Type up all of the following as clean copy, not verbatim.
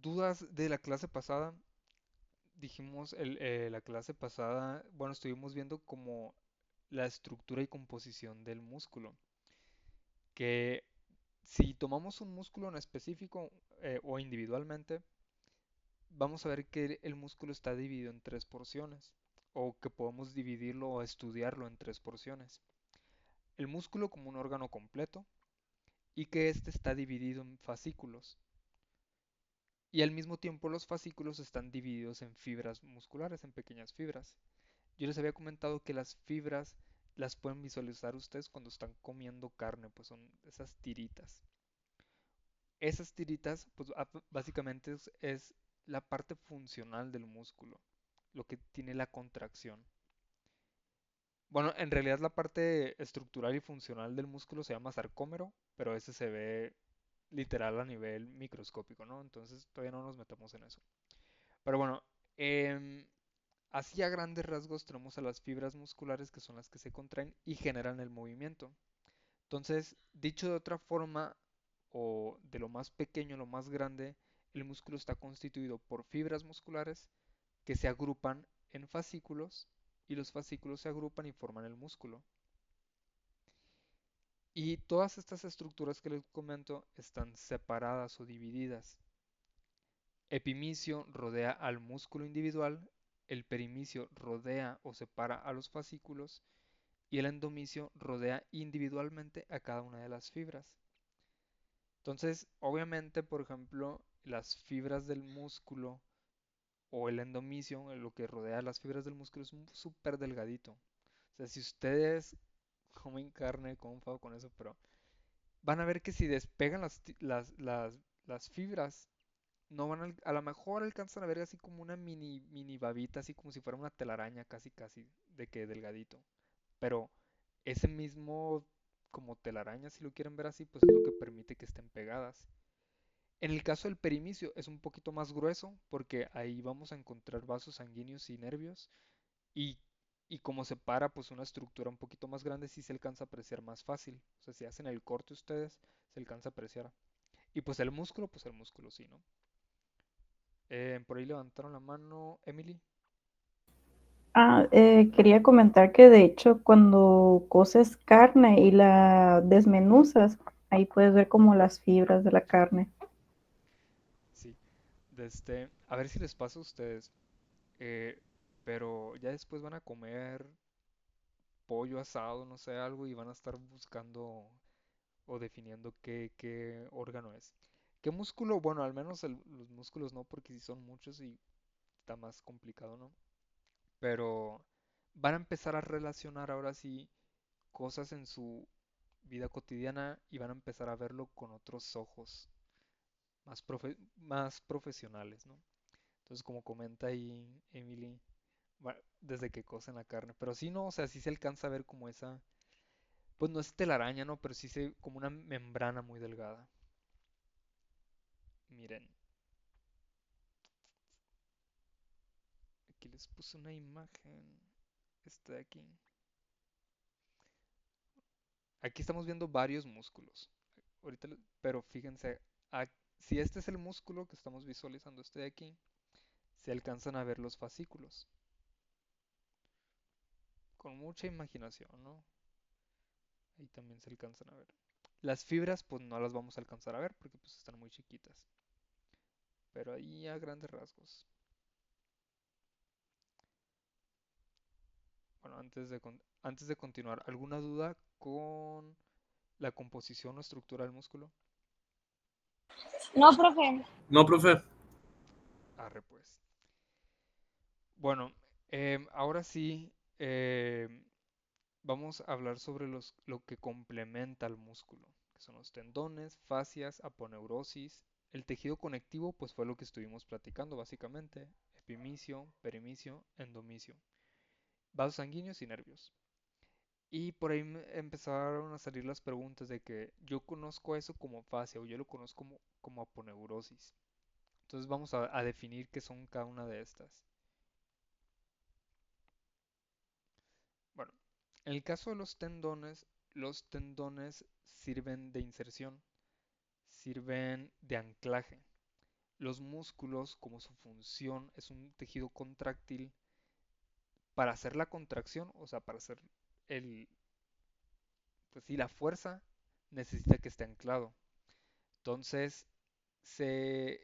Dudas de la clase pasada. Dijimos la clase pasada, bueno, estuvimos viendo como la estructura y composición del músculo. Que si tomamos un músculo en específico o individualmente, vamos a ver que el músculo está dividido en tres porciones, o que podemos dividirlo o estudiarlo en tres porciones. El músculo como un órgano completo y que éste está dividido en fascículos. Y al mismo tiempo los fascículos están divididos en fibras musculares, en pequeñas fibras. Yo les había comentado que las fibras las pueden visualizar ustedes cuando están comiendo carne, pues son esas tiritas. Esas tiritas, pues básicamente es la parte funcional del músculo, lo que tiene la contracción. Bueno, en realidad la parte estructural y funcional del músculo se llama sarcómero, pero ese se ve literal a nivel microscópico, ¿no? Entonces todavía no nos metemos en eso. Pero bueno, em, así a grandes rasgos tenemos a las fibras musculares que son las que se contraen y generan el movimiento. Entonces, dicho de otra forma, o de lo más pequeño a lo más grande, el músculo está constituido por fibras musculares que se agrupan en fascículos y los fascículos se agrupan y forman el músculo. Y todas estas estructuras que les comento están separadas o divididas. Epimicio rodea al músculo individual, el perimicio rodea o separa a los fascículos y el endomicio rodea individualmente a cada una de las fibras. Entonces, obviamente, por ejemplo, las fibras del músculo o el endomisio, lo que rodea las fibras del músculo es súper delgadito. O sea, si ustedes comen carne, comen favo con eso, pero van a ver que si despegan las fibras, no van a lo mejor alcanzan a ver así como una mini babita, así como si fuera una telaraña casi casi, de que delgadito. Pero ese mismo como telaraña, si lo quieren ver así, pues es lo que permite que estén pegadas. En el caso del perimicio es un poquito más grueso porque ahí vamos a encontrar vasos sanguíneos y nervios y, y como separa pues una estructura un poquito más grande sí se alcanza a apreciar más fácil. O sea, si hacen el corte ustedes se alcanza a apreciar. Y pues el músculo sí, ¿no? Por ahí levantaron la mano Emily. Quería comentar que de hecho cuando coces carne y la desmenuzas, ahí puedes ver como las fibras de la carne. Sí, a ver si les pasa a ustedes, eh, pero ya después van a comer pollo asado, no sé, algo y van a estar buscando o definiendo qué órgano es. ¿Qué músculo? Bueno, al menos los músculos no, porque si son muchos y está más complicado, ¿no? Pero van a empezar a relacionar ahora sí cosas en su vida cotidiana y van a empezar a verlo con otros ojos más profesionales, ¿no? Entonces, como comenta ahí Emily, desde que cocen la carne. Pero sí, no, o sea, sí se alcanza a ver como esa, pues no es telaraña, ¿no? Pero sí se, como una membrana muy delgada. Miren, aquí les puse una imagen. Está aquí. Aquí estamos viendo varios músculos. Ahorita, pero fíjense, si este es el músculo que estamos visualizando, este de aquí, se alcanzan a ver los fascículos. Con mucha imaginación, ¿no? Ahí también se alcanzan a ver. Las fibras, pues no las vamos a alcanzar a ver porque pues están muy chiquitas. Pero ahí a grandes rasgos. Bueno, antes de continuar, ¿alguna duda con la composición o estructura del músculo? No, profe. No, profe. Arre pues. Bueno, ahora sí, vamos a hablar sobre lo que complementa al músculo, que son los tendones, fascias, aponeurosis. El tejido conectivo, pues fue lo que estuvimos platicando básicamente, epimicio, perimicio, endomicio, vasos sanguíneos y nervios. Y por ahí empezaron a salir las preguntas de que yo conozco eso como fascia o yo lo conozco como aponeurosis. Entonces vamos a definir qué son cada una de estas. Bueno, en el caso de los tendones sirven de inserción, sirven de anclaje. los músculos, como su función es un tejido contráctil, para hacer la contracción, o sea, para hacer el, pues sí, la fuerza, necesita que esté anclado. Entonces, se,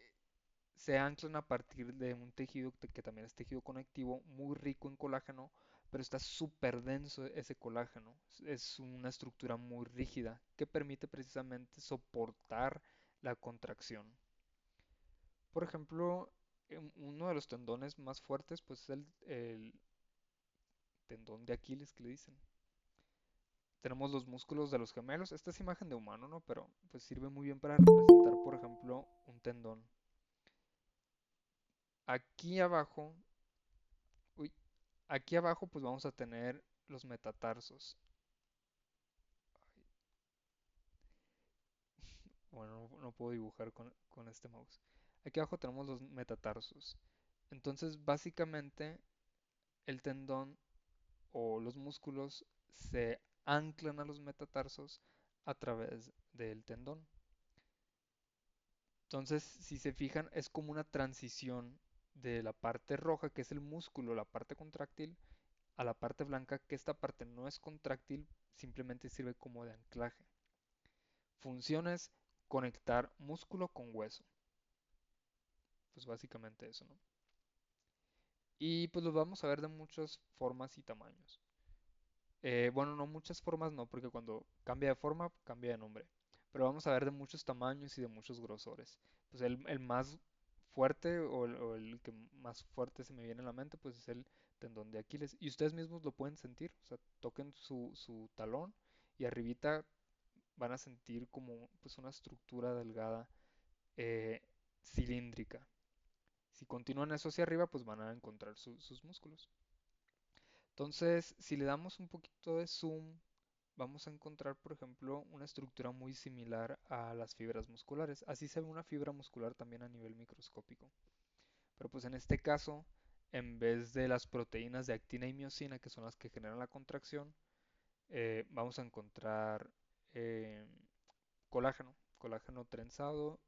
se anclan a partir de un tejido que también es tejido conectivo, muy rico en colágeno, pero está súper denso ese colágeno. Es una estructura muy rígida que permite precisamente soportar la contracción. Por ejemplo, uno de los tendones más fuertes, pues es el tendón de Aquiles que le dicen. Tenemos los músculos de los gemelos. Esta es imagen de humano, ¿no? Pero pues sirve muy bien para representar, por ejemplo, un tendón. Aquí abajo, uy, aquí abajo pues vamos a tener los metatarsos. Bueno, no puedo dibujar con este mouse. Aquí abajo tenemos los metatarsos. Entonces, básicamente, el tendón o los músculos se anclan a los metatarsos a través del tendón. Entonces, si se fijan, es como una transición de la parte roja, que es el músculo, la parte contráctil, a la parte blanca, que esta parte no es contráctil, simplemente sirve como de anclaje. Funciones: conectar músculo con hueso. Pues básicamente eso, ¿no? Y pues los vamos a ver de muchas formas y tamaños. Bueno, no muchas formas no, porque cuando cambia de forma, cambia de nombre. Pero vamos a ver de muchos tamaños y de muchos grosores. Pues el más fuerte o el que más fuerte se me viene a la mente, pues es el tendón de Aquiles. Y ustedes mismos lo pueden sentir. O sea, toquen su talón y arribita van a sentir como pues una estructura delgada, eh, cilíndrica. Si continúan eso hacia arriba, pues van a encontrar sus músculos. Entonces, si le damos un poquito de zoom, vamos a encontrar, por ejemplo, una estructura muy similar a las fibras musculares. Así se ve una fibra muscular también a nivel microscópico. Pero pues en este caso, en vez de las proteínas de actina y miocina, que son las que generan la contracción, vamos a encontrar eh, colágeno trenzado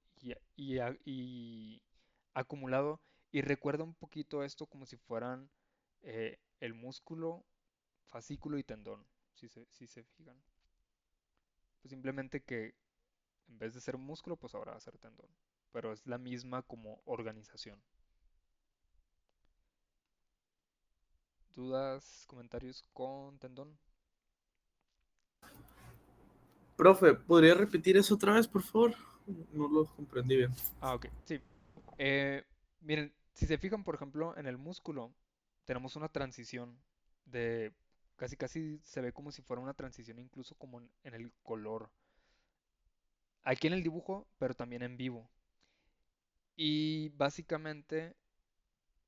y acumulado. Y recuerda un poquito esto como si fueran el músculo, fascículo y tendón, si se fijan. Pues simplemente que en vez de ser músculo, pues ahora va a ser tendón. Pero es la misma como organización. ¿Dudas, comentarios con tendón? Profe, ¿podría repetir eso otra vez, por favor? No lo comprendí bien. Ah, ok, sí. Eh, Miren, si se fijan, por ejemplo, en el músculo, tenemos una transición de casi casi se ve como si fuera una transición incluso como en el color. Aquí en el dibujo, pero también en vivo. Y básicamente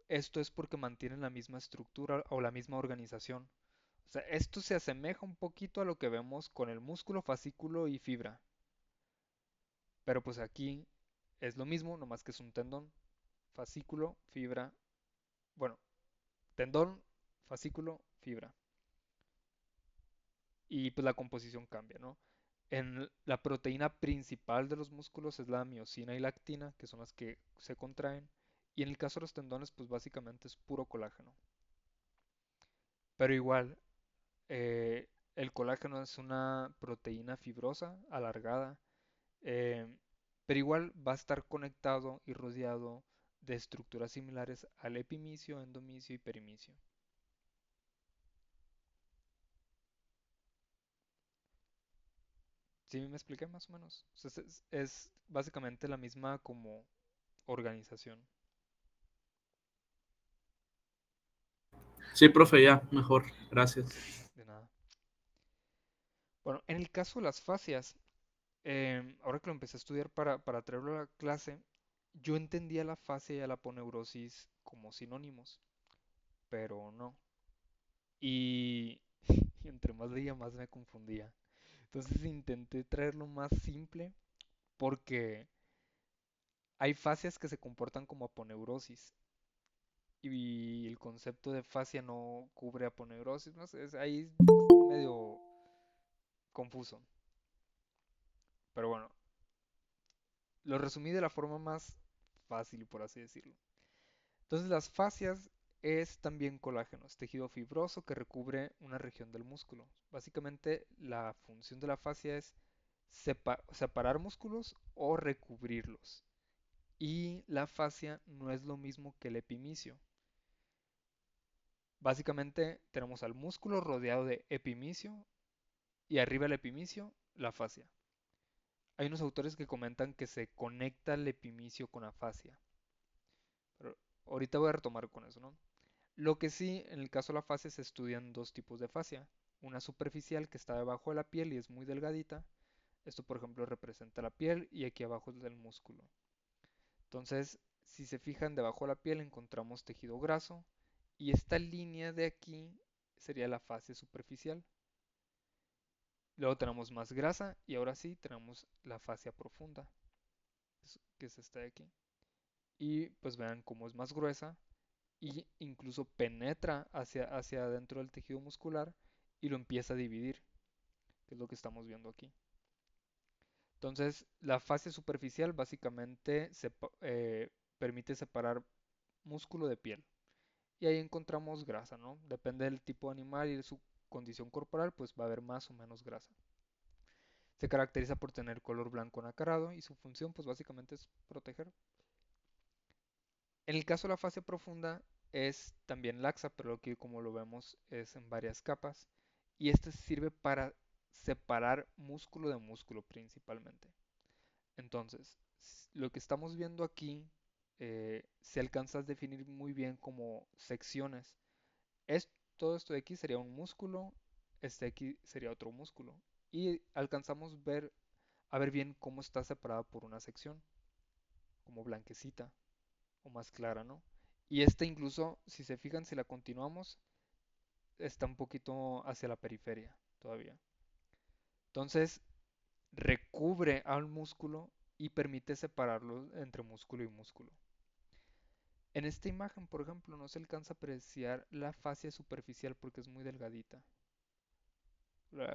esto es porque mantienen la misma estructura o la misma organización. O sea, esto se asemeja un poquito a lo que vemos con el músculo, fascículo y fibra. Pero pues aquí es lo mismo, nomás que es un tendón. Fascículo, fibra. Bueno, tendón, fascículo, fibra. Y pues la composición cambia, ¿no? En la proteína principal de los músculos es la miocina y la actina, que son las que se contraen. Y en el caso de los tendones, pues básicamente es puro colágeno. Pero igual, el colágeno es una proteína fibrosa, alargada, eh, pero igual va a estar conectado y rodeado de estructuras similares al epimicio, endomicio y perimicio. ¿Sí me expliqué más o menos? O sea, es básicamente la misma como organización. Sí, profe, ya, mejor. Gracias. De nada. Bueno, en el caso de las fascias, ahora que lo empecé a estudiar para traerlo a la clase, yo entendía la fascia y a la aponeurosis como sinónimos, pero no. Y, y entre más leía, más me confundía. Entonces intenté traerlo más simple porque hay fascias que se comportan como aponeurosis y el concepto de fascia no cubre aponeurosis, no sé, es ahí medio confuso. Pero bueno, lo resumí de la forma más fácil, por así decirlo. Entonces las fascias es también colágeno, es tejido fibroso que recubre una región del músculo. Básicamente la función de la fascia es separar músculos o recubrirlos. Y la fascia no es lo mismo que el epimicio. Básicamente tenemos al músculo rodeado de epimicio y arriba del epimicio la fascia. Hay unos autores que comentan que se conecta el epimicio con la fascia. Pero ahorita voy a retomar con eso, ¿no? Lo que sí, en el caso de la fascia se estudian dos tipos de fascia. Una superficial que está debajo de la piel y es muy delgadita. Esto, por ejemplo, representa la piel y aquí abajo es el músculo. Entonces, si se fijan, debajo de la piel encontramos tejido graso y esta línea de aquí sería la fascia superficial. Luego tenemos más grasa y ahora sí tenemos la fascia profunda, que es esta de aquí. Y pues vean cómo es más gruesa y incluso penetra hacia adentro del tejido muscular y lo empieza a dividir, que es lo que estamos viendo aquí. Entonces, la fascia superficial básicamente permite separar músculo de piel. Y ahí encontramos grasa, ¿no? Depende del tipo de animal y de su condición corporal, pues va a haber más o menos grasa. Se caracteriza por tener color blanco nacarado y su función, pues básicamente es proteger. En el caso de la fascia profunda es también laxa, pero aquí como lo vemos es en varias capas. Y este sirve para separar músculo de músculo principalmente. Entonces, lo que estamos viendo aquí se alcanza a definir muy bien como secciones. Todo esto de aquí sería un músculo, este de aquí sería otro músculo. Y alcanzamos a ver bien cómo está separada por una sección, como blanquecita o más clara, ¿no? Y esta incluso, si se fijan, si la continuamos, está un poquito hacia la periferia todavía. Entonces, recubre al músculo y permite separarlo entre músculo y músculo. En esta imagen, por ejemplo, no se alcanza a apreciar la fascia superficial porque es muy delgadita.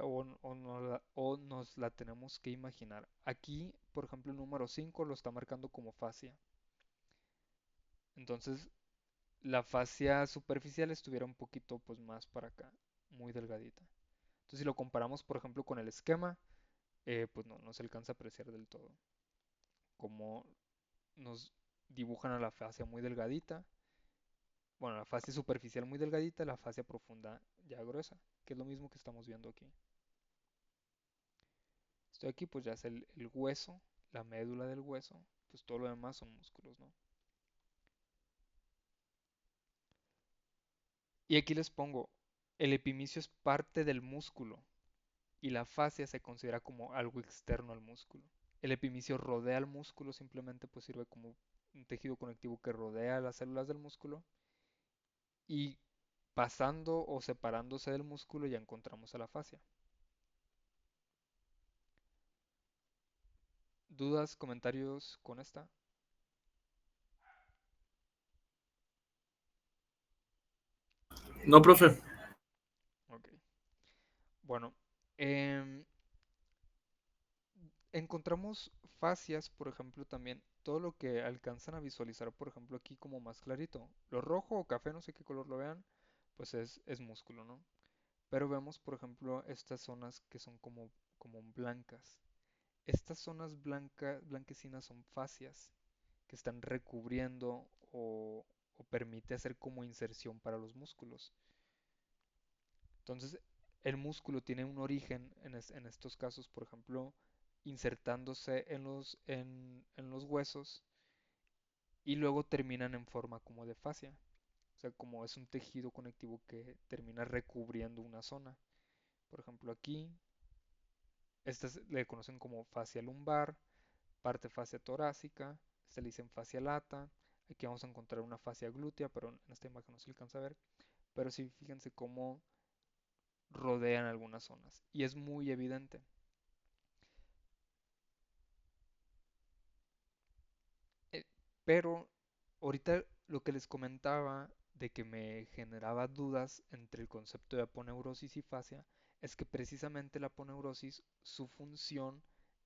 O nos la tenemos que imaginar. Aquí, por ejemplo, el número 5 lo está marcando como fascia. Entonces, la fascia superficial estuviera un poquito pues más para acá, muy delgadita. Entonces, si lo comparamos, por ejemplo, con el esquema, pues no se alcanza a apreciar del todo. Como nos dibujan a la fascia muy delgadita, bueno, la fascia superficial muy delgadita, la fascia profunda ya gruesa, que es lo mismo que estamos viendo aquí. Esto de aquí pues ya es el hueso, la médula del hueso, pues todo lo demás son músculos, ¿no? Y aquí les pongo, el epimicio es parte del músculo y la fascia se considera como algo externo al músculo. El epimicio rodea al músculo, simplemente pues sirve como un tejido conectivo que rodea las células del músculo y pasando o separándose del músculo ya encontramos a la fascia. ¿Dudas, comentarios con esta? No, profe. Ok. Bueno, em, encontramos fascias, por ejemplo, también todo lo que alcanzan a visualizar, por ejemplo, aquí como más clarito. Lo rojo o café, no sé qué color lo vean, pues es músculo, ¿no? Pero vemos, por ejemplo, estas zonas que son como blancas. Estas zonas blanquecinas son fascias que están recubriendo o permite hacer como inserción para los músculos. Entonces, el músculo tiene un origen en estos casos, por ejemplo, insertándose en los huesos y luego terminan en forma como de fascia. O sea, como es un tejido conectivo que termina recubriendo una zona. Por ejemplo, aquí, estas le conocen como fascia lumbar, parte fascia torácica, esta le dicen fascia lata. Aquí vamos a encontrar una fascia glútea, pero en esta imagen no se alcanza a ver. Pero sí, fíjense cómo rodean algunas zonas y es muy evidente. Eh, pero ahorita lo que les comentaba de que me generaba dudas entre el concepto de aponeurosis y fascia es que precisamente la aponeurosis, su función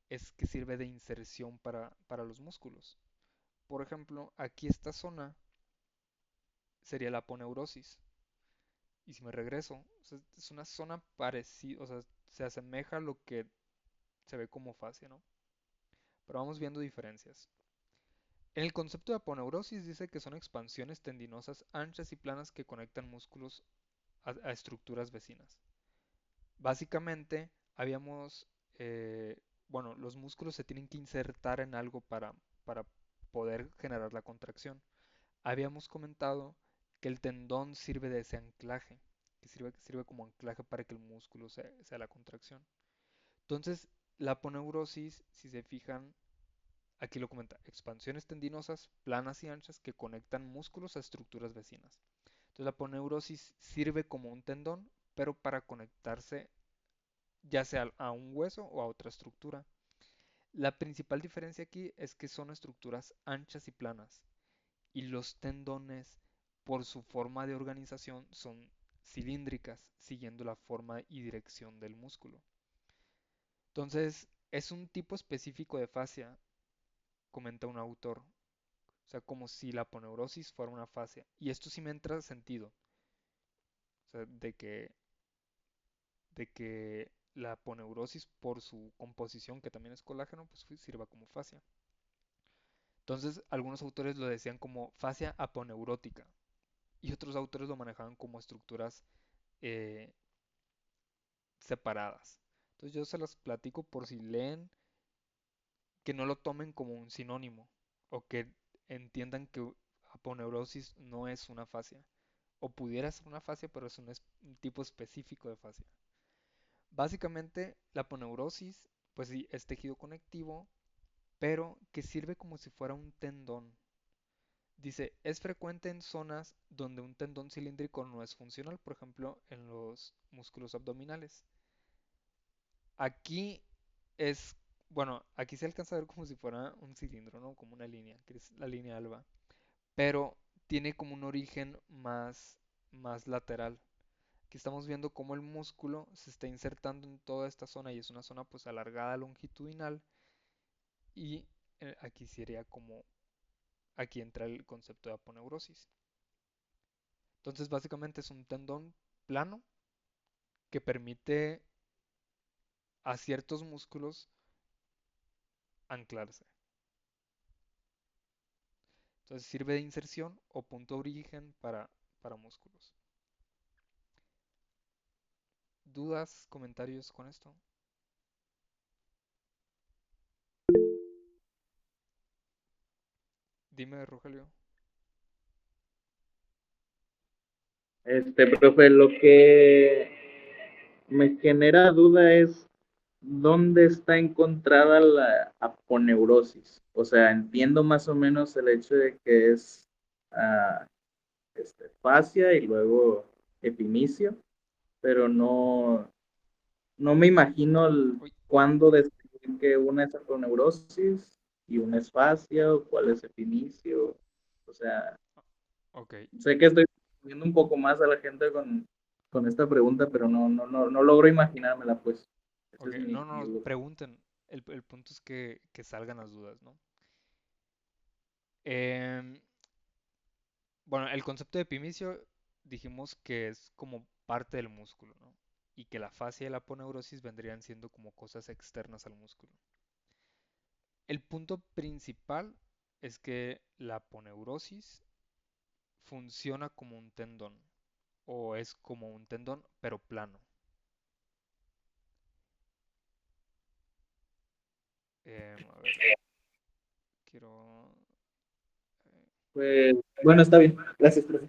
es que sirve de inserción para los músculos. Por ejemplo, aquí esta zona sería la aponeurosis. Y si me regreso, o sea, es una zona parecida, o sea, se asemeja a lo que se ve como fascia, ¿no? Pero vamos viendo diferencias. En el concepto de aponeurosis dice que son expansiones tendinosas anchas y planas que conectan músculos a estructuras vecinas. Básicamente, habíamos, bueno, los músculos se tienen que insertar en algo para poder generar la contracción. Habíamos comentado que el tendón sirve de ese anclaje, que sirve como anclaje para que el músculo sea la contracción. Entonces, la aponeurosis, si se fijan, aquí lo comenta, expansiones tendinosas, planas y anchas que conectan músculos a estructuras vecinas. Entonces, la aponeurosis sirve como un tendón, pero para conectarse ya sea a un hueso o a otra estructura. La principal diferencia aquí es que son estructuras anchas y planas, y los tendones, por su forma de organización, son cilíndricas, siguiendo la forma y dirección del músculo. Entonces, es un tipo específico de fascia, comenta un autor. O sea, como si la aponeurosis fuera una fascia. Y esto sí me entra sentido. O sea, de que la aponeurosis, por su composición, que también es colágeno, pues sirva como fascia. Entonces, algunos autores lo decían como fascia aponeurótica. Y otros autores lo manejaban como estructuras eh, separadas. Entonces yo se las platico por si leen, que no lo tomen como un sinónimo o que entiendan que aponeurosis no es una fascia o pudiera ser una fascia, pero es un tipo específico de fascia. Básicamente la aponeurosis, pues sí, es tejido conectivo, pero que sirve como si fuera un tendón. Dice, es frecuente en zonas donde un tendón cilíndrico no es funcional, por ejemplo, en los músculos abdominales. Aquí es, bueno, aquí se alcanza a ver como si fuera un cilindro, ¿no? Como una línea, que es la línea alba, pero tiene como un origen más lateral. Aquí estamos viendo cómo el músculo se está insertando en toda esta zona y es una zona pues alargada longitudinal y aquí sería como, aquí entra el concepto de aponeurosis. Entonces básicamente es un tendón plano que permite a ciertos músculos anclarse. Entonces sirve de inserción o punto de origen para músculos. ¿Dudas, comentarios con esto? Dime, Rogelio. Profe, lo que me genera duda es dónde está encontrada la aponeurosis. O sea, entiendo más o menos el hecho de que es ah, fascia y luego epinicio, pero no me imagino Uy, cuándo describir que una es aponeurosis y una es fascia o cuál es epinicio. O sea, ok, sé que estoy viendo un poco más a la gente con esta pregunta, pero no logro imaginármela, pues. Ese ok. es No, mi no, duda. pregunten. El punto es que salgan las dudas, ¿no? Em, bueno, el concepto de epimicio dijimos que es como parte del músculo, ¿no? Y que la fascia y la aponeurosis vendrían siendo como cosas externas al músculo. El punto principal es que la aponeurosis funciona como un tendón, o es como un tendón, pero plano. A ver, quiero... eh, Pues, bueno, está bien. Gracias, profe.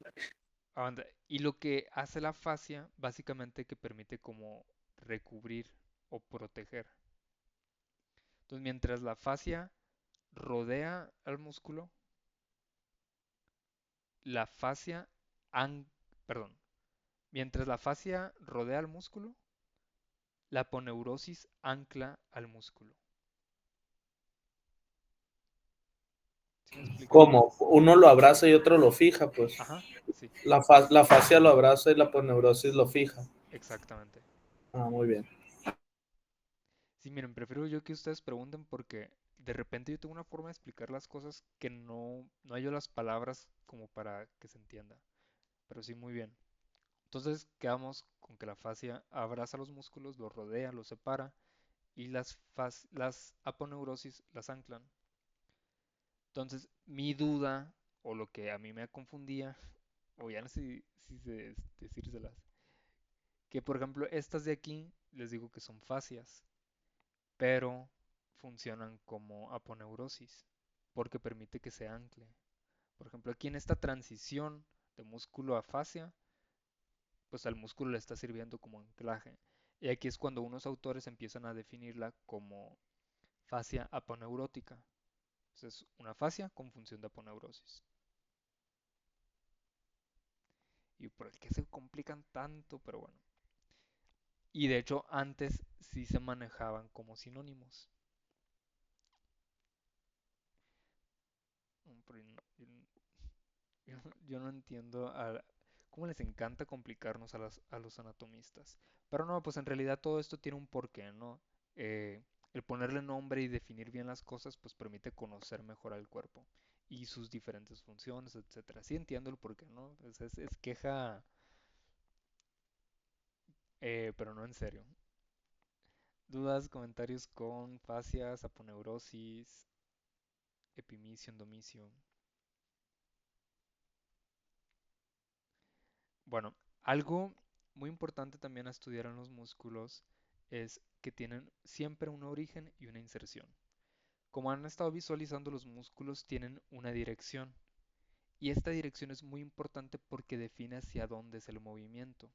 aguanta. Y lo que hace la fascia, básicamente que permite como recubrir o proteger. Entonces, mientras la fascia rodea al músculo, la fascia, perdón, mientras la fascia rodea al músculo, la aponeurosis ancla al músculo. ¿Sí me explico? ¿Cómo? Uno lo abraza y otro lo fija, pues. Ajá, sí, La fascia lo abraza y la aponeurosis lo fija. exactamente. Ah, muy bien. Sí, miren, prefiero yo que ustedes pregunten porque de repente yo tengo una forma de explicar las cosas que no hallo las palabras como para que se entienda, pero sí muy bien. Entonces quedamos con que la fascia abraza los músculos, los rodea, los separa y las aponeurosis las anclan. Entonces mi duda, o lo que a mí me confundía, o ya no sé si decírselas, que por ejemplo estas de aquí les digo que son fascias, pero funcionan como aponeurosis, porque permite que se ancle. Por ejemplo, aquí en esta transición de músculo a fascia, pues al músculo le está sirviendo como anclaje. Y aquí es cuando unos autores empiezan a definirla como fascia aponeurótica. Entonces, una fascia con función de aponeurosis. Y por el que se complican tanto, pero bueno. Y de hecho, antes sí se manejaban como sinónimos. Pero yo no entiendo cómo les encanta complicarnos a los anatomistas. Pero no, pues en realidad todo esto tiene un porqué, ¿no? Eh, el ponerle nombre y definir bien las cosas, pues permite conocer mejor al cuerpo y sus diferentes funciones, etcétera. Sí entiendo el porqué, ¿no? Es queja, pero no en serio. Dudas, comentarios con fascias, aponeurosis, epimicio, endomicio. Bueno, algo muy importante también a estudiar en los músculos es que tienen siempre un origen y una inserción. Como han estado visualizando, los músculos tienen una dirección y esta dirección es muy importante porque define hacia dónde es el movimiento.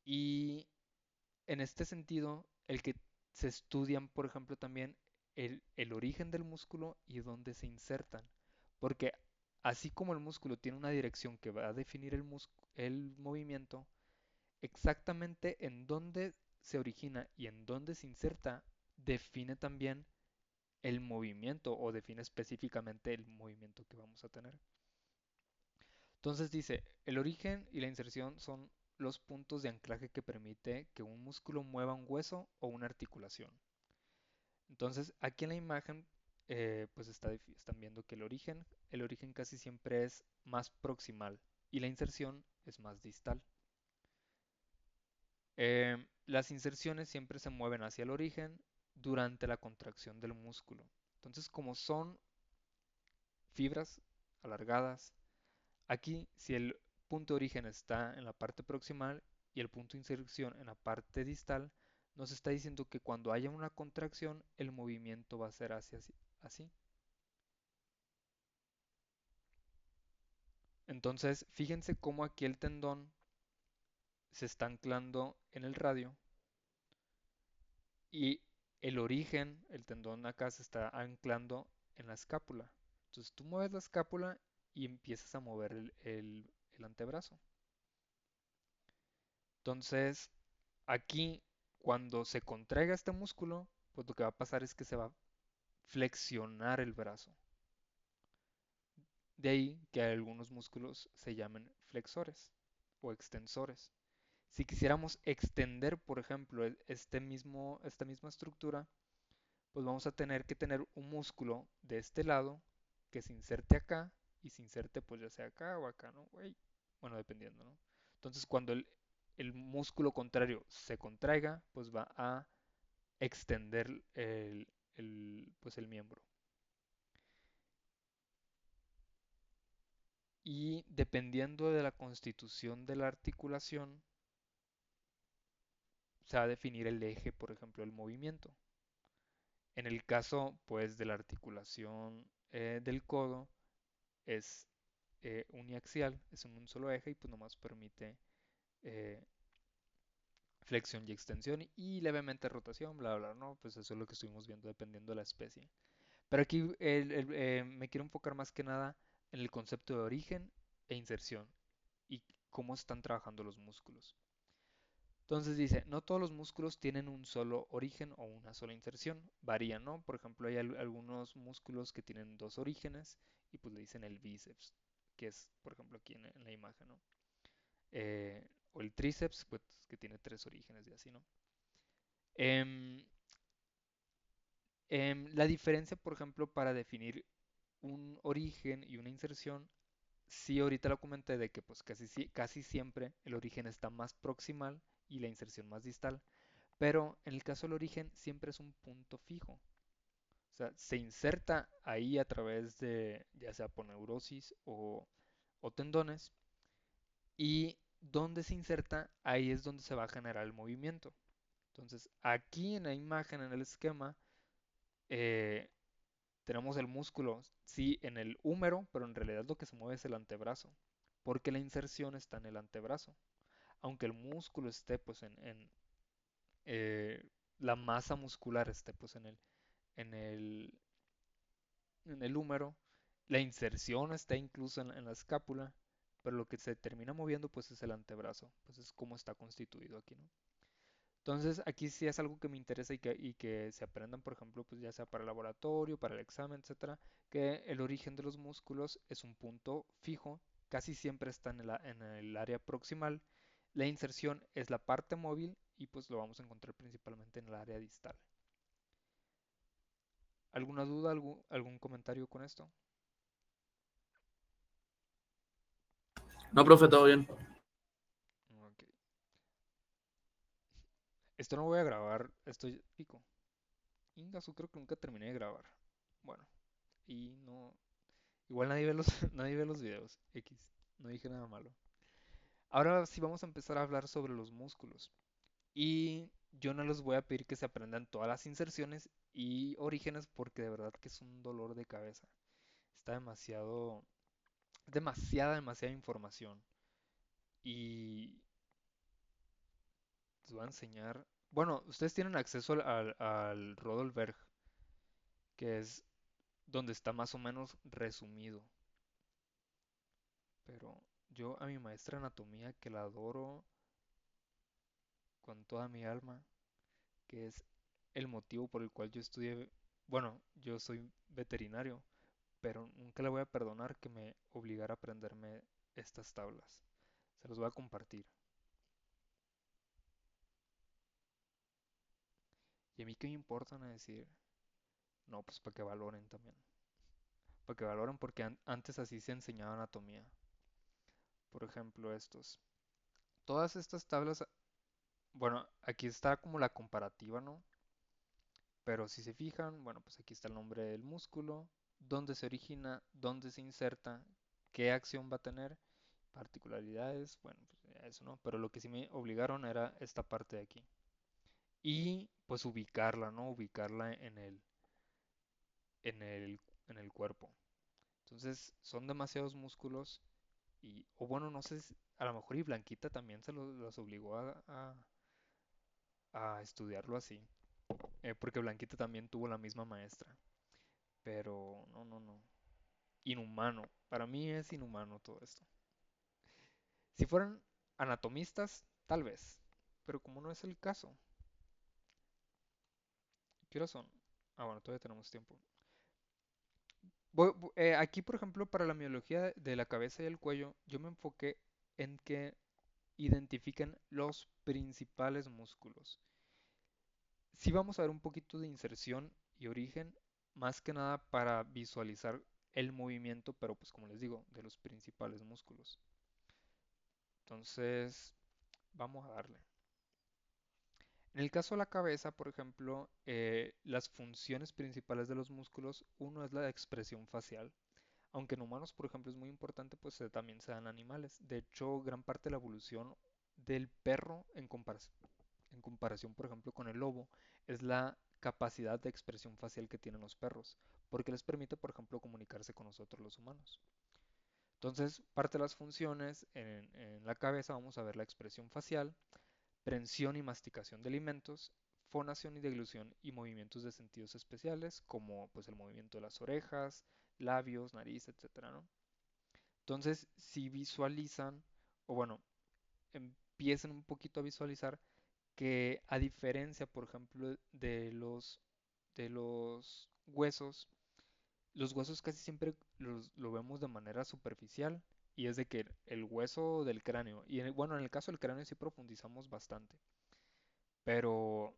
Y en este sentido, el que se estudian, por ejemplo, también el origen del músculo y dónde se insertan. Porque así como el músculo tiene una dirección que va a definir el movimiento, exactamente en dónde se origina y en dónde se inserta define también el movimiento o define específicamente el movimiento que vamos a tener. Entonces dice, el origen y la inserción son los puntos de anclaje que permite que un músculo mueva un hueso o una articulación. Entonces aquí en la imagen pues están viendo que el origen casi siempre es más proximal y la inserción es más distal. Las inserciones siempre se mueven hacia el origen durante la contracción del músculo. Entonces, como son fibras alargadas, aquí si el punto de origen está en la parte proximal y el punto de inserción en la parte distal, nos está diciendo que cuando haya una contracción, el movimiento va a ser hacia así. Entonces, fíjense cómo aquí el tendón se está anclando en el radio y el origen, el tendón acá se está anclando en la escápula. Entonces tú mueves la escápula y empiezas a mover el antebrazo. Entonces aquí cuando se contraiga este músculo, pues lo que va a pasar es que se va a flexionar el brazo. De ahí que algunos músculos se llamen flexores o extensores. Si quisiéramos extender, por ejemplo, esta misma estructura, pues vamos a tener que tener un músculo de este lado que se inserte acá y se inserte pues ya sea acá o acá, ¿no? Bueno, dependiendo, ¿no? Entonces cuando el músculo contrario se contraiga, pues va a extender pues el miembro. Y dependiendo de la constitución de la articulación, se va a definir el eje, por ejemplo, del movimiento. En el caso, pues, de la articulación del codo, es uniaxial, es en un solo eje y pues nomás permite eh, flexión y extensión y levemente rotación, bla, bla, ¿no? Pues eso es lo que estuvimos viendo dependiendo de la especie. Pero aquí me quiero enfocar más que nada en el concepto de origen e inserción y cómo están trabajando los músculos. Entonces dice, no todos los músculos tienen un solo origen o una sola inserción, varían, ¿no? Por ejemplo, hay algunos músculos que tienen dos orígenes y pues le dicen el bíceps, que es, por ejemplo, aquí en la imagen, ¿no? O el tríceps, pues que tiene tres orígenes y así, ¿no? Em, La diferencia, por ejemplo, para definir un origen y una inserción, sí, ahorita lo comenté de que pues casi siempre el origen está más proximal y la inserción más distal, pero en el caso del origen siempre es un punto fijo. O sea, se inserta ahí a través de ya sea por neurosis o tendones y donde se inserta, ahí es donde se va a generar el movimiento. Entonces, aquí en la imagen, en el esquema, eh, tenemos el músculo, sí, en el húmero, pero en realidad lo que se mueve es el antebrazo, porque la inserción está en el antebrazo. Aunque el músculo esté, pues, eh, la masa muscular esté, pues, en el, en el húmero, la inserción está incluso en la escápula, pero lo que se termina moviendo, pues, es el antebrazo, pues es como está constituido aquí, ¿no? Entonces, aquí sí es algo que me interesa y que se aprendan, por ejemplo, pues ya sea para el laboratorio, para el examen, etcétera, que el origen de los músculos es un punto fijo, casi siempre está en el área proximal. La inserción es la parte móvil y pues lo vamos a encontrar principalmente en el área distal. ¿Alguna duda, algún comentario con esto? No, profe, todo bien. Ok. Esto no voy a grabar, estoy pico. Ingasu, creo que nunca terminé de grabar. Bueno, y no, igual nadie ve los, nadie ve los videos. X. No dije nada malo. Ahora sí vamos a empezar a hablar sobre los músculos. Y yo no les voy a pedir que se aprendan todas las inserciones y orígenes porque de verdad que es un dolor de cabeza. Está demasiada información. Y les voy a enseñar. Bueno, ustedes tienen acceso al Rodolf Berg, que es donde está más o menos resumido. Pero yo a mi maestra de anatomía, que la adoro con toda mi alma, que es el motivo por el cual yo estudié, bueno, yo soy veterinario, pero nunca le voy a perdonar que me obligara a aprenderme estas tablas. Se los voy a compartir. Y a mí qué me importan a decir, no, pues para que valoren también. Para que valoren porque antes así se enseñaba anatomía. Por ejemplo, estos. Todas estas tablas, bueno, aquí está como la comparativa, ¿no? Pero si se fijan, bueno, pues aquí está el nombre del músculo, dónde se origina, dónde se inserta, qué acción va a tener, particularidades, bueno, pues eso no, pero lo que sí me obligaron era esta parte de aquí. Y pues ubicarla, ¿no? Ubicarla en el cuerpo. Entonces son demasiados músculos y, o bueno, no sé, a lo mejor y Blanquita también los obligó a estudiarlo así, porque Blanquita también tuvo la misma maestra. Pero no, no, no. Inhumano. Para mí es inhumano todo esto. Si fueran anatomistas, tal vez. Pero como no es el caso. ¿Qué horas son? Ah, bueno, todavía tenemos tiempo. Aquí, por ejemplo, para la miología de la cabeza y el cuello, yo me enfoqué en que identifiquen los principales músculos. Sí vamos a ver un poquito de inserción y origen, más que nada para visualizar el movimiento, pero pues como les digo, de los principales músculos. Entonces, vamos a darle. En el caso de la cabeza, por ejemplo, las funciones principales de los músculos, uno es la expresión facial, aunque en humanos, por ejemplo, es muy importante, pues también se dan en animales. De hecho, gran parte de la evolución del perro en comparación, por ejemplo, con el lobo, es la capacidad de expresión facial que tienen los perros, porque les permite, por ejemplo, comunicarse con nosotros los humanos. Entonces, parte de las funciones en la cabeza vamos a ver la expresión facial, prensión y masticación de alimentos, fonación y deglución y movimientos de sentidos especiales, como pues el movimiento de las orejas, labios, nariz, etcétera, ¿no? Entonces, si visualizan, o bueno, empiecen un poquito a visualizar que a diferencia, por ejemplo, de los huesos, los huesos casi siempre lo vemos de manera superficial y es de que el hueso del cráneo, y bueno, en el caso del cráneo sí profundizamos bastante, pero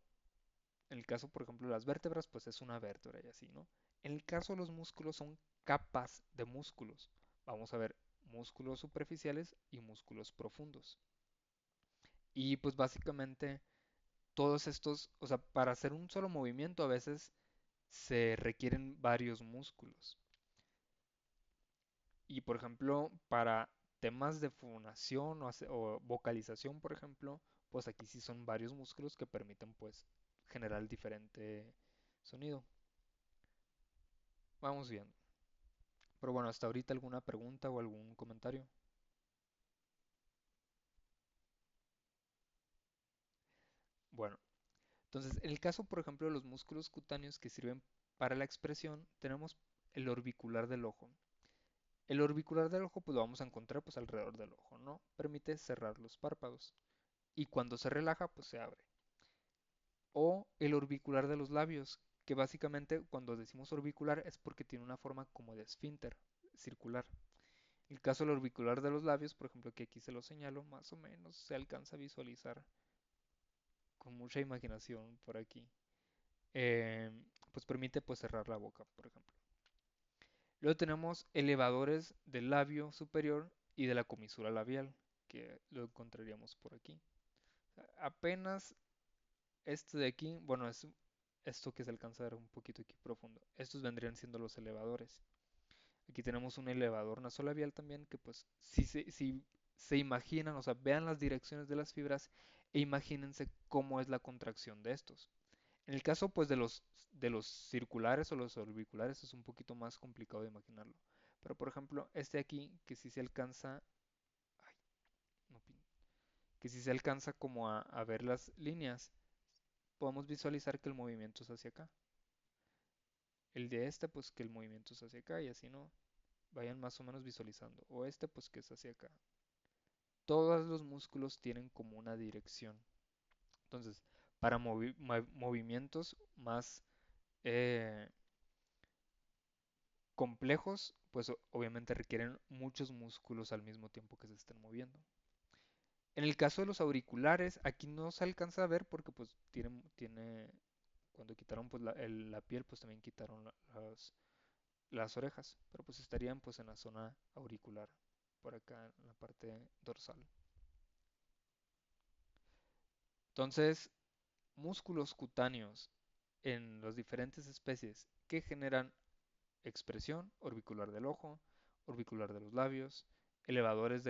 En el caso, por ejemplo, de las vértebras, pues es una vértebra y así, ¿no? En el caso de los músculos son capas de músculos. Vamos a ver músculos superficiales y músculos profundos. Y pues básicamente todos estos, o sea, para hacer un solo movimiento a veces se requieren varios músculos. Y por ejemplo, para temas de fonación o vocalización, por ejemplo, pues aquí sí son varios músculos que permiten pues generar el diferente sonido. Vamos viendo. Pero bueno, hasta ahorita alguna pregunta o algún comentario. Bueno, entonces en el caso, por ejemplo, de los músculos cutáneos que sirven para la expresión, tenemos el orbicular del ojo. El orbicular del ojo pues lo vamos a encontrar pues alrededor del ojo, ¿no? Permite cerrar los párpados y cuando se relaja pues se abre. O el orbicular de los labios, que básicamente cuando decimos orbicular es porque tiene una forma como de esfínter circular. El caso del orbicular de los labios, por ejemplo, que aquí se lo señalo, más o menos se alcanza a visualizar con mucha imaginación por aquí. Pues permite pues cerrar la boca, por ejemplo. Luego tenemos elevadores del labio superior y de la comisura labial, que lo encontraríamos por aquí. Apenas este de aquí, bueno, es esto que se alcanza a ver un poquito aquí profundo. Estos vendrían siendo los elevadores. Aquí tenemos un elevador nasolabial también que pues si se imaginan, o sea, vean las direcciones de las fibras e imagínense cómo es la contracción de estos. En el caso pues de los circulares o los orbiculares es un poquito más complicado de imaginarlo. Pero por ejemplo, este aquí que si se alcanza, ay, no que si se alcanza como a ver las líneas, podemos visualizar que el movimiento es hacia acá. El de este pues que el movimiento es hacia acá y así no. Vayan más o menos visualizando. O este pues que es hacia acá. Todos los músculos tienen como una dirección. Entonces, para movimientos más eh, complejos, pues obviamente requieren muchos músculos al mismo tiempo que se estén moviendo. En el caso de los auriculares, aquí no se alcanza a ver porque pues cuando quitaron pues la piel, pues también quitaron las orejas, pero pues estarían pues en la zona auricular, por acá en la parte dorsal. Entonces, músculos cutáneos en las diferentes especies que generan expresión, orbicular del ojo, orbicular de los labios, elevador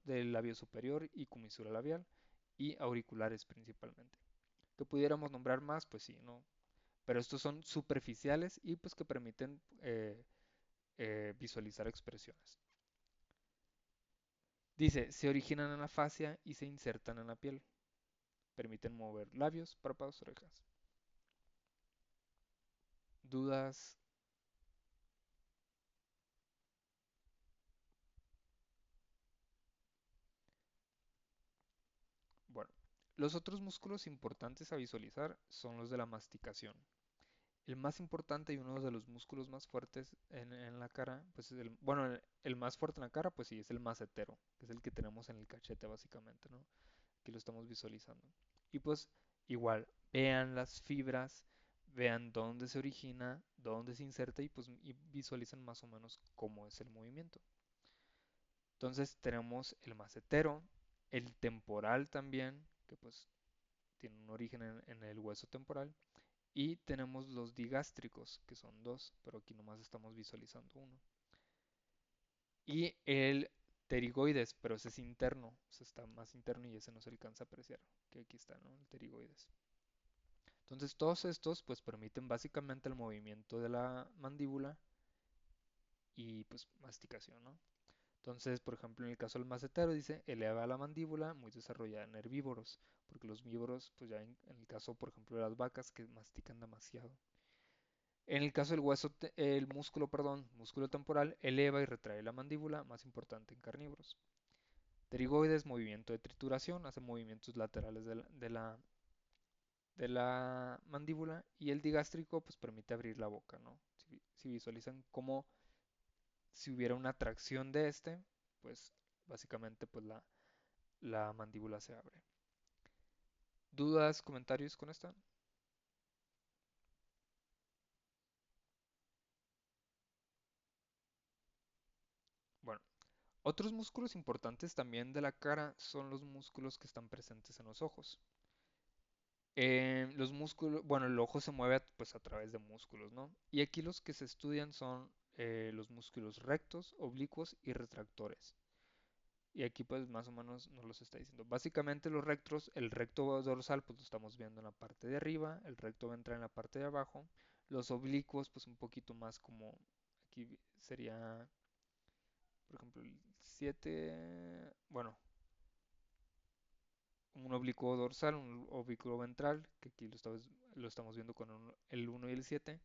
del labio superior y comisura labial, y auriculares principalmente. Que pudiéramos nombrar más, pues sí, no. Pero estos son superficiales y pues que permiten visualizar expresiones. Dice, se originan en la fascia y se insertan en la piel. Permiten mover labios, párpados, orejas. ¿Dudas? Bueno, los otros músculos importantes a visualizar son los de la masticación. El más importante y uno de los músculos más fuertes en la cara, pues es bueno, el más fuerte en la cara, pues sí, es el macetero, que es el que tenemos en el cachete básicamente, ¿no? Aquí lo estamos visualizando. Y pues igual, vean las fibras, vean dónde se origina, dónde se inserta y visualizan más o menos cómo es el movimiento. Entonces tenemos el macetero, el temporal también, que pues tiene un origen en el hueso temporal. Y tenemos los digástricos, que son dos, pero aquí nomás estamos visualizando uno. Y el pterigoides, pero ese es interno, o sea, está más interno y ese no se alcanza a apreciar, que aquí está, ¿no? El pterigoides. Entonces todos estos pues permiten básicamente el movimiento de la mandíbula y pues masticación, ¿no? Entonces, por ejemplo, en el caso del macetero dice, eleva la mandíbula muy desarrollada en herbívoros, porque los vívoros, pues ya en el caso, por ejemplo, de las vacas que mastican demasiado. En el caso del el músculo, perdón, músculo temporal, eleva y retrae la mandíbula, más importante en carnívoros. Pterigoides, movimiento de trituración, hace movimientos laterales de la mandíbula. Y el digástrico, pues permite abrir la boca, ¿no? Si visualizan como si hubiera una tracción de este, pues básicamente pues la mandíbula se abre. ¿Dudas, comentarios con esta? Bueno, otros músculos importantes también de la cara son los músculos que están presentes en los ojos. Los músculos, bueno, el ojo se mueve pues a través de músculos, ¿no? Y aquí los que se estudian son los músculos rectos, oblicuos y retractores. Y aquí pues más o menos nos los está diciendo. Básicamente los rectos, el recto dorsal pues lo estamos viendo en la parte de arriba, el recto ventral en la parte de abajo, los oblicuos pues un poquito más como, aquí sería, por ejemplo, el 7, bueno, un oblicuo dorsal, un oblicuo ventral, que aquí lo estamos viendo con el 1 y el 7.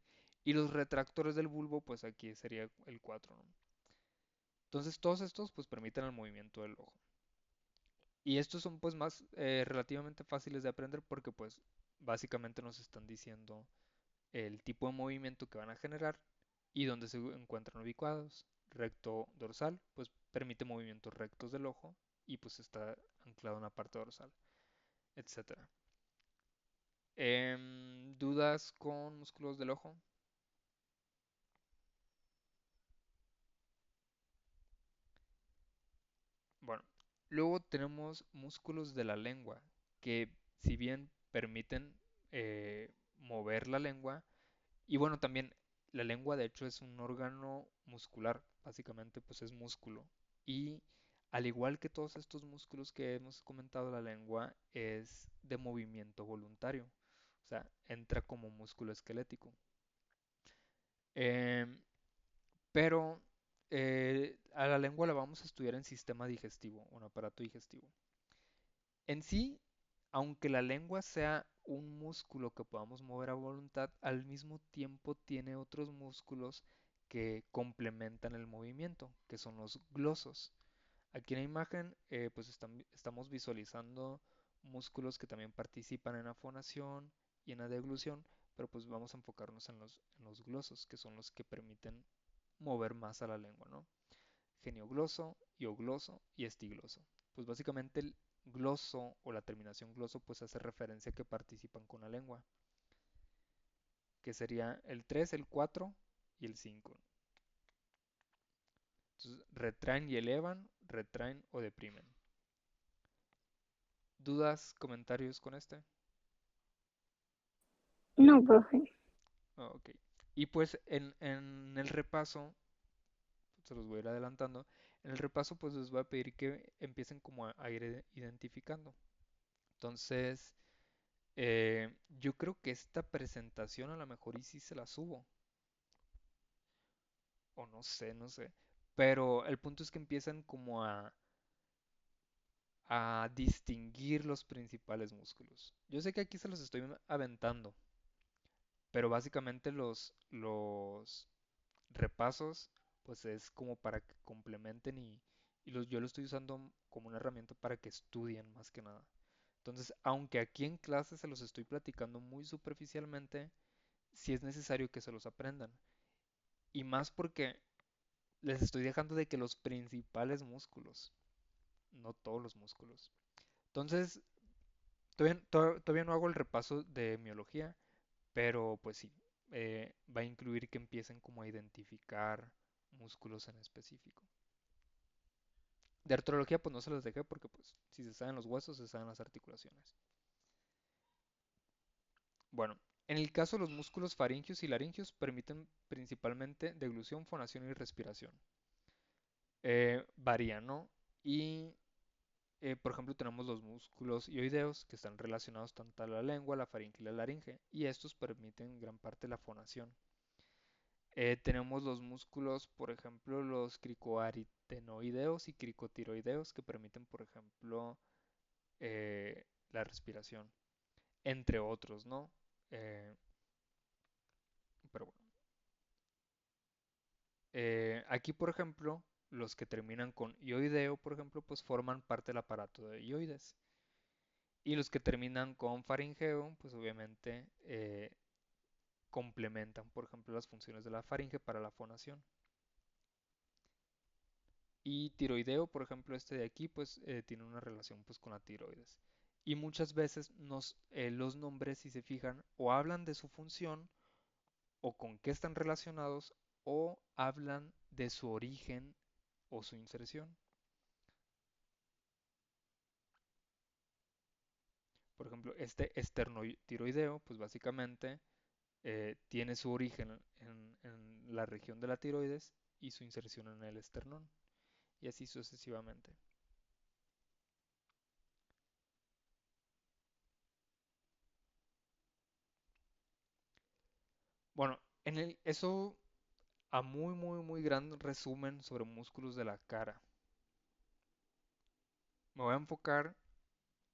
Y los retractores del bulbo, pues aquí sería el 4, ¿no? Entonces todos estos pues permiten el movimiento del ojo. Y estos son pues más relativamente fáciles de aprender porque pues básicamente nos están diciendo el tipo de movimiento que van a generar y dónde se encuentran ubicados. Recto dorsal pues permite movimientos rectos del ojo y pues está anclado en la parte dorsal, etcétera. ¿Dudas con músculos del ojo? Bueno, luego tenemos músculos de la lengua, que si bien permiten mover la lengua, y bueno, también la lengua de hecho es un órgano muscular, básicamente pues es músculo. Y al igual que todos estos músculos que hemos comentado, la lengua es de movimiento voluntario, o sea, entra como músculo esquelético. Em, Pero a la lengua la vamos a estudiar en sistema digestivo, un aparato digestivo. En sí, aunque la lengua sea un músculo que podamos mover a voluntad, al mismo tiempo tiene otros músculos que complementan el movimiento, que son los glosos. Aquí en la imagen, pues estamos visualizando músculos que también participan en la fonación y en la deglución, pero pues vamos a enfocarnos en los glosos, que son los que permiten mover más a la lengua, ¿no? Geniogloso, iogloso y estigloso. Pues básicamente el gloso o la terminación gloso pues hace referencia a que participan con la lengua, que sería el 3, el 4 y el 5. Entonces retraen y elevan, retraen o deprimen. ¿Dudas, comentarios con este? No, profe. Ok. Y pues en el repaso, se los voy a ir adelantando, en el repaso pues les voy a pedir que empiecen como a ir identificando. Entonces, yo creo que esta presentación a lo mejor y sí se la subo. O no sé, no sé. Pero el punto es que empiezan como a distinguir los principales músculos. Yo sé que aquí se los estoy aventando, pero básicamente los repasos, pues es como para que complementen y yo lo estoy usando como una herramienta para que estudien más que nada. Entonces, aunque aquí en clase se los estoy platicando muy superficialmente, sí es necesario que se los aprendan. Y más porque les estoy dejando de que los principales músculos, no todos los músculos. Entonces, todavía no hago el repaso de miología, pero pues sí, va a incluir que empiecen como a identificar músculos en específico. De artrología pues no se los dejé porque pues si se saben los huesos, se saben las articulaciones. Bueno, en el caso de los músculos faringios y laringios permiten principalmente deglución, fonación y respiración. Varían, ¿no? Y por ejemplo, tenemos los músculos ioideos que están relacionados tanto a la lengua, la faringe y la laringe, y estos permiten gran parte de la fonación. Tenemos los músculos, por ejemplo, los cricoaritenoideos y cricotiroideos que permiten, por ejemplo, la respiración, entre otros, ¿no? Eh, pero bueno. Aquí, por ejemplo, los que terminan con ioideo, por ejemplo, pues forman parte del aparato de ioides. Y los que terminan con faringeo, pues obviamente complementan, por ejemplo, las funciones de la faringe para la fonación. Y tiroideo, por ejemplo, este de aquí, pues tiene una relación pues con la tiroides. Y muchas veces los nombres, si se fijan, o hablan de su función, o con qué están relacionados, o hablan de su origen o su inserción. Por ejemplo, este esternotiroideo, pues básicamente tiene su origen en la región de la tiroides y su inserción en el esternón, y así sucesivamente. Bueno, eso a muy gran resumen sobre músculos de la cara. Me voy a enfocar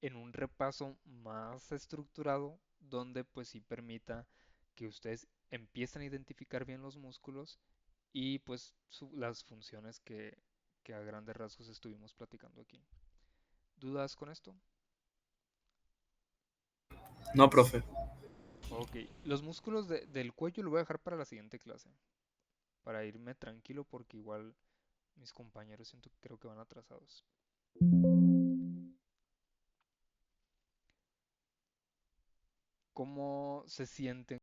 en un repaso más estructurado donde pues sí permita que ustedes empiecen a identificar bien los músculos y pues las funciones que a grandes rasgos estuvimos platicando aquí. ¿Dudas con esto? No, profe. Ok, los músculos del cuello lo voy a dejar para la siguiente clase, para irme tranquilo porque igual mis compañeros creo que van atrasados. ¿Cómo se sienten